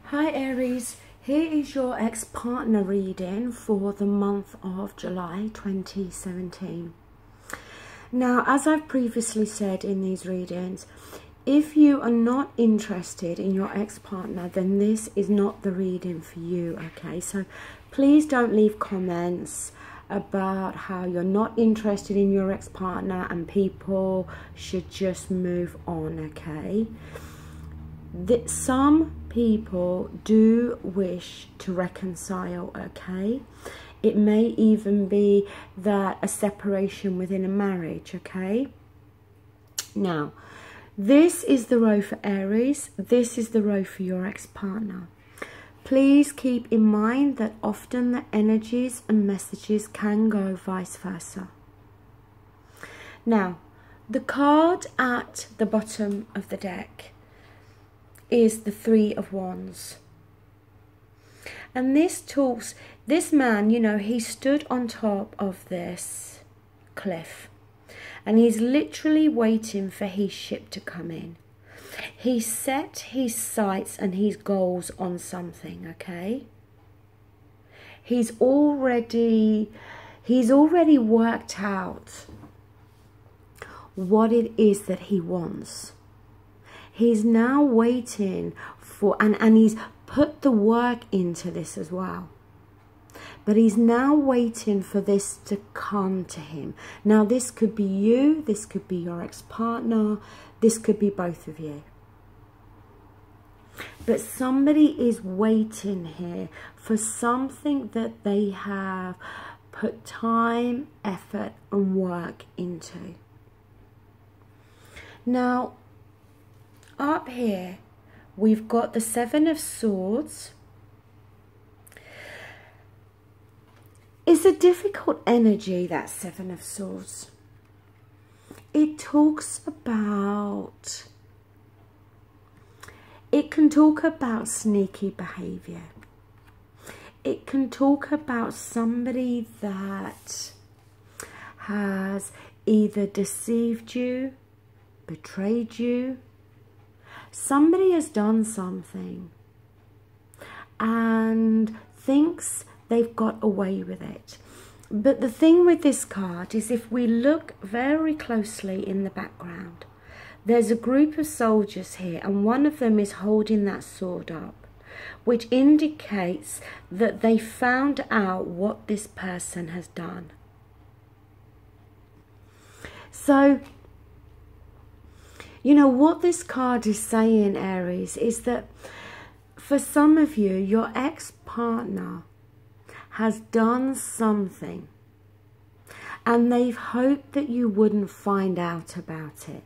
Hi Aries, here is your ex-partner reading for the month of July 2017. Now, as I've previously said in these readings, if you are not interested in your ex-partner, then this is not the reading for you, okay? So please don't leave comments about how you're not interested in your ex-partner and people should just move on, okay? Some people do wish to reconcile, okay? It may even be that a separation within a marriage, okay? Now, this is the row for Aries. This is the row for your ex-partner. Please keep in mind that often the energies and messages can go vice versa. Now, the card at the bottom of the deck is the Three of Wands. And this man, you know, he stood on top of this cliff and he's literally waiting for his ship to come in. He set his sights and his goals on something, okay? He's already worked out what it is that he wants. He's now waiting for, and he's put the work into this as well. But he's now waiting for this to come to him. Now, this could be you, this could be your ex-partner, this could be both of you. But somebody is waiting here for something that they have put time, effort, and work into. Now, up here, we've got the Seven of Swords. It's a difficult energy, that Seven of Swords. It talks about, it can talk about sneaky behavior. It can talk about somebody that has either deceived you, betrayed you. Somebody has done something and thinks they've got away with it. But the thing with this card is, if we look very closely in the background, there's a group of soldiers here and one of them is holding that sword up, which indicates that they found out what this person has done. So, you know, what this card is saying, Aries, is that for some of you, your ex-partner has done something and they've hoped that you wouldn't find out about it.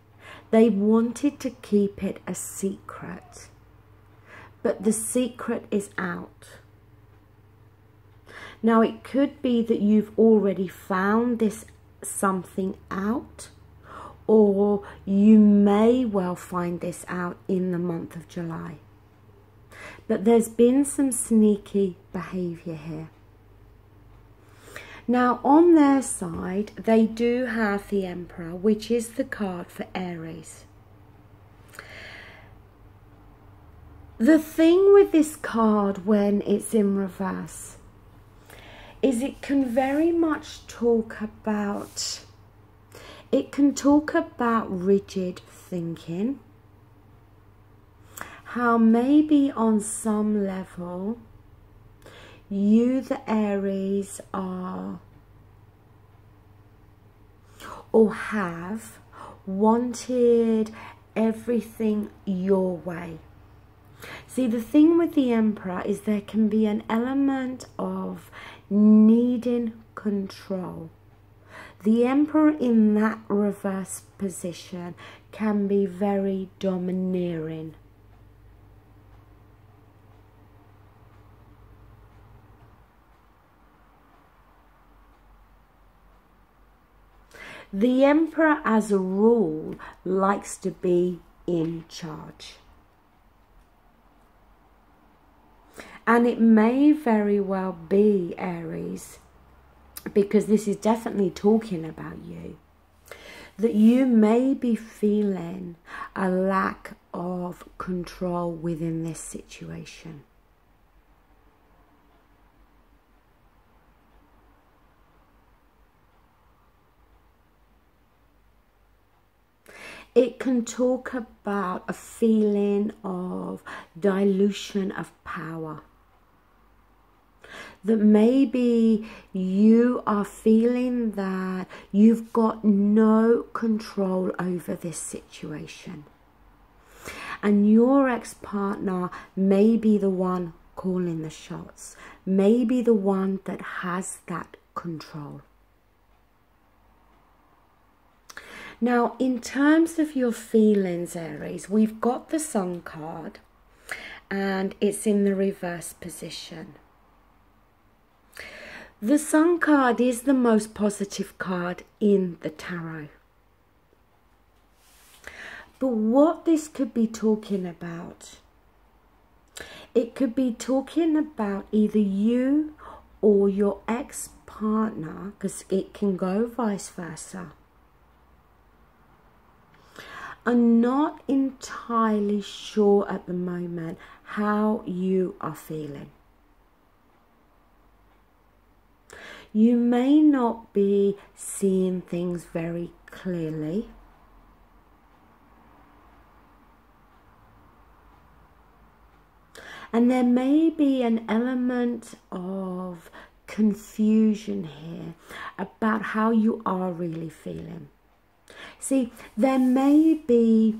They wanted to keep it a secret, but the secret is out. Now, it could be that you've already found this something out, or you may well find this out in the month of July. But there's been some sneaky behaviour here. Now, on their side, they do have the Emperor, which is the card for Aries. The thing with this card when it's in reverse is it can very much talk about, it can talk about rigid thinking, how maybe on some level you, the Aries, are or have wanted everything your way. See, the thing with the Emperor is there can be an element of needing control. The Emperor in that reverse position can be very domineering. The Emperor, as a rule, likes to be in charge. And it may very well be, Aries, because this is definitely talking about you, that you may be feeling a lack of control within this situation. It can talk about a feeling of dilution of power. That maybe you are feeling that you've got no control over this situation. And your ex-partner may be the one calling the shots, may be the one that has that control. Now, in terms of your feelings, Aries, we've got the Sun card and it's in the reverse position. The Sun card is the most positive card in the tarot. But what this could be talking about, it could be talking about either you or your ex-partner, because it can go vice versa, are not entirely sure at the moment how you are feeling. You may not be seeing things very clearly. And there may be an element of confusion here about how you are really feeling. See, there may be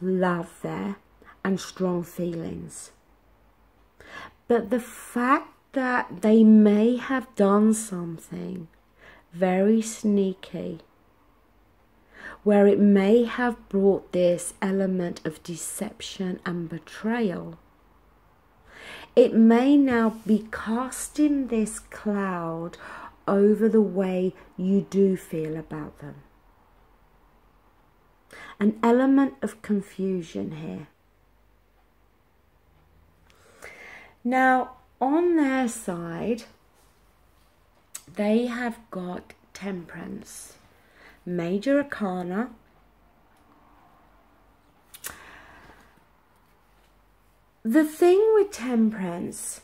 love there and strong feelings. But the fact that they may have done something very sneaky, where it may have brought this element of deception and betrayal, it may now be casting this cloud over the way you do feel about them. An element of confusion here. Now, on their side, they have got Temperance, Major Arcana, the thing with Temperance,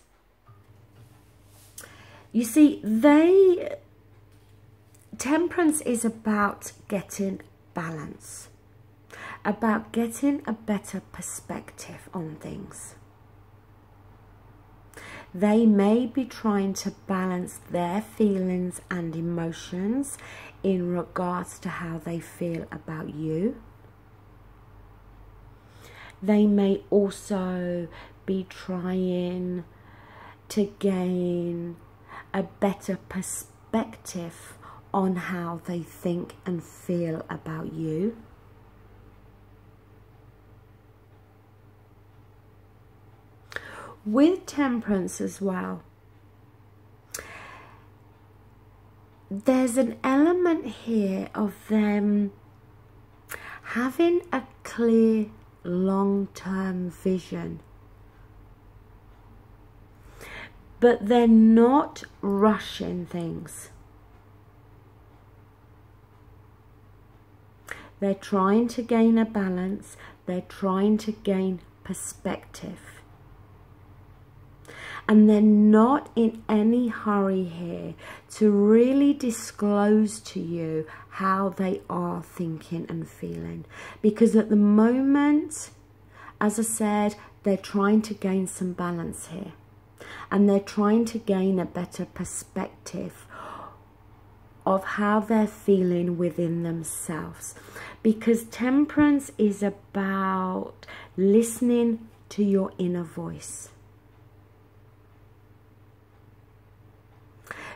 you see, Temperance is about getting balance, about getting a better perspective on things. They may be trying to balance their feelings and emotions in regards to how they feel about you. They may also be trying to gain a better perspective on how they think and feel about you. With Temperance as well, there's an element here of them having a clear long-term vision, but they're not rushing things. They're trying to gain a balance, they're trying to gain perspective. And they're not in any hurry here to really disclose to you how they are thinking and feeling. Because at the moment, as I said, they're trying to gain some balance here. And they're trying to gain a better perspective of how they're feeling within themselves. Because Temperance is about listening to your inner voice.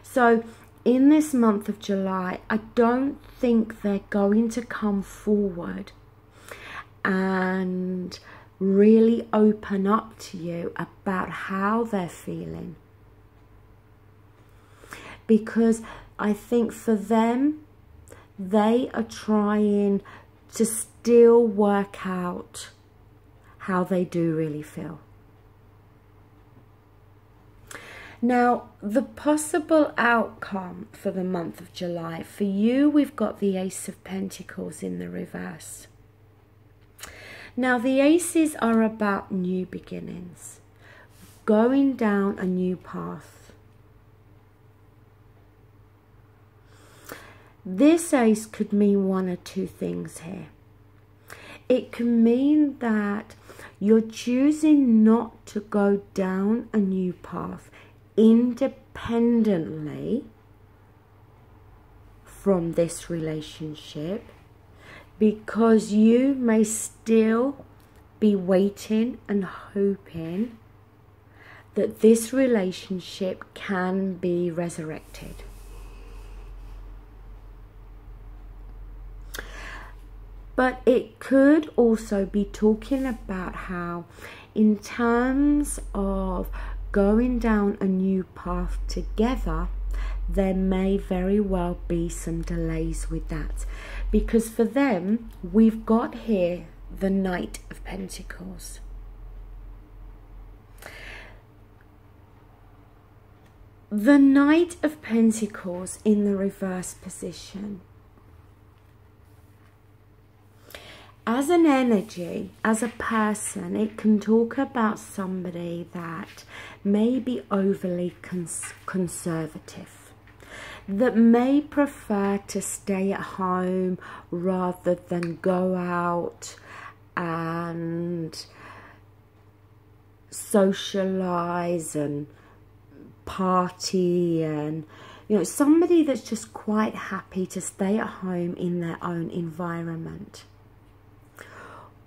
So in this month of July, I don't think they're going to come forward and really open up to you about how they're feeling. Because I think for them, they are trying to still work out how they do really feel. Now, the possible outcome for the month of July, for you, we've got the Ace of Pentacles in the reverse. Now, the aces are about new beginnings, going down a new path. This ace could mean one or two things here. It can mean that you're choosing not to go down a new path independently from this relationship, because you may still be waiting and hoping that this relationship can be resurrected. But it could also be talking about how, in terms of going down a new path together, there may very well be some delays with that. Because for them, we've got here the Knight of Pentacles. The Knight of Pentacles in the reverse position, as an energy, as a person, it can talk about somebody that may be overly conservative, that may prefer to stay at home rather than go out and socialize and party, and somebody that's just quite happy to stay at home in their own environment.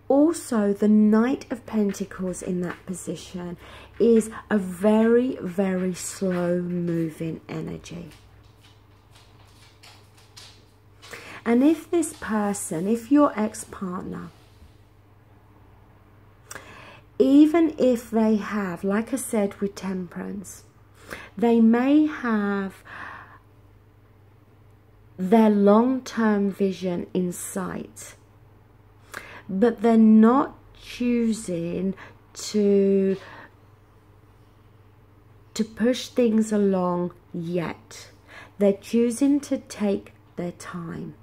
Also, the Knight of Pentacles in that position is a very, very slow moving energy. And if this person, if your ex-partner, even if they have, like I said with Temperance, they may have their long-term vision in sight, but they're not choosing to push things along yet. They're choosing to take their time.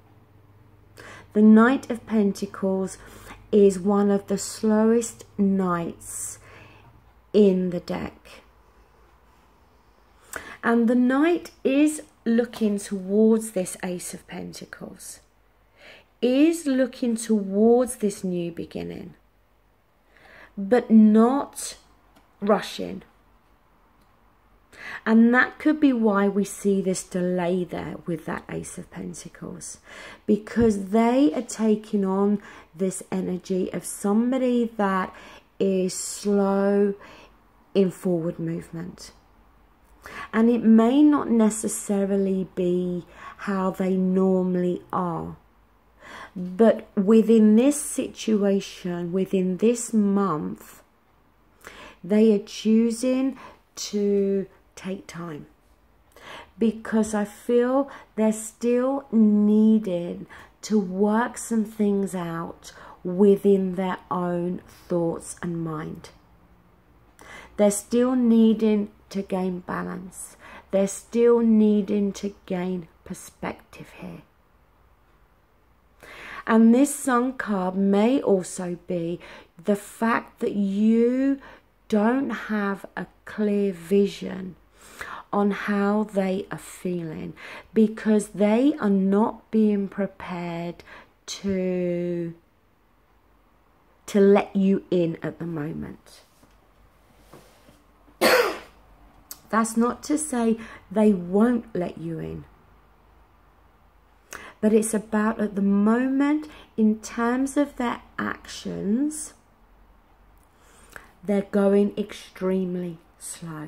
The Knight of Pentacles is one of the slowest knights in the deck. And the Knight is looking towards this Ace of Pentacles, is looking towards this new beginning, but not rushing. And that could be why we see this delay there with that Ace of Pentacles, because they are taking on this energy of somebody that is slow in forward movement. And it may not necessarily be how they normally are. But within this situation, within this month, they are choosing to take time. Because I feel they're still needing to work some things out within their own thoughts and mind. They're still needing to gain balance. They're still needing to gain perspective here. And this Sun card may also be the fact that you don't have a clear vision on how they are feeling, because they are not being prepared to let you in at the moment. That's not to say they won't let you in. But it's about, at the moment, in terms of their actions, they're going extremely slow.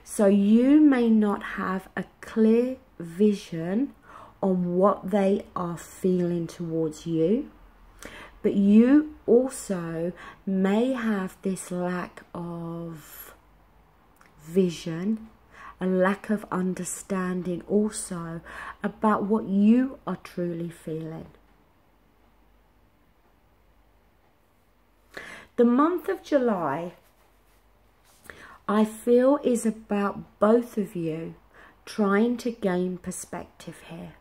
So you may not have a clear vision on what they are feeling towards you, but you also may have this lack of vision, a lack of understanding also about what you are truly feeling. The month of July, I feel, is about both of you trying to gain perspective here.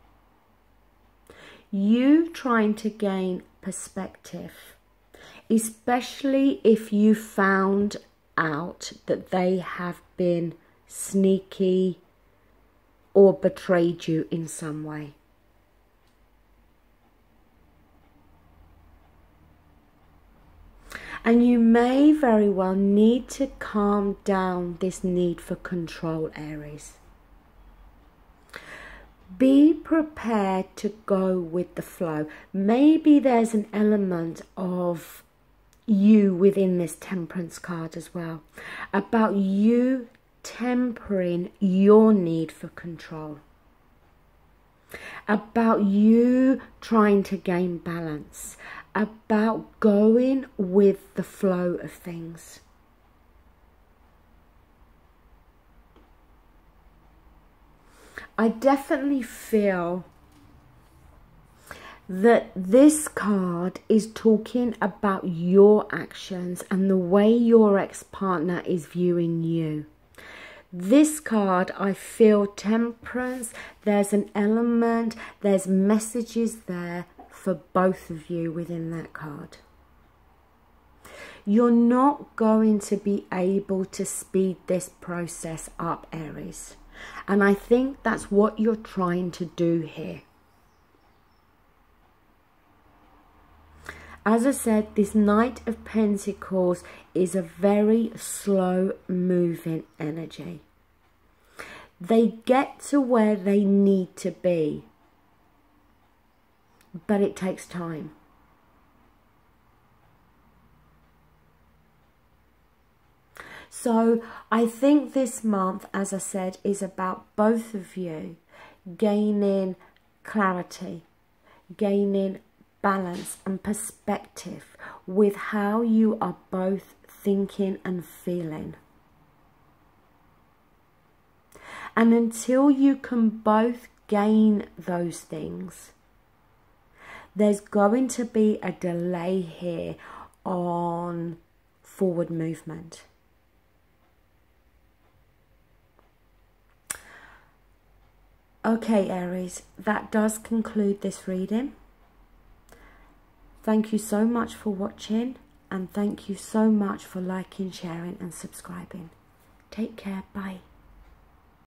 You trying to gain perspective, especially if you found out that they have been sneaky or betrayed you in some way. And you may very well need to calm down this need for control, Aries. Be prepared to go with the flow. Maybe there's an element of you within this Temperance card as well, about you tempering your need for control, about you trying to gain balance, about going with the flow of things. I definitely feel that this card is talking about your actions and the way your ex-partner is viewing you. This card, I feel Temperance, there's an element, there's messages there for both of you within that card. You're not going to be able to speed this process up, Aries. And I think that's what you're trying to do here. As I said, this Knight of Pentacles is a very slow moving energy. They get to where they need to be, but it takes time. So I think this month, as I said, is about both of you gaining clarity, gaining balance and perspective with how you are both thinking and feeling. And until you can both gain those things, there's going to be a delay here on forward movement. Okay, Aries, that does conclude this reading. Thank you so much for watching, and thank you so much for liking, sharing and subscribing. Take care. Bye.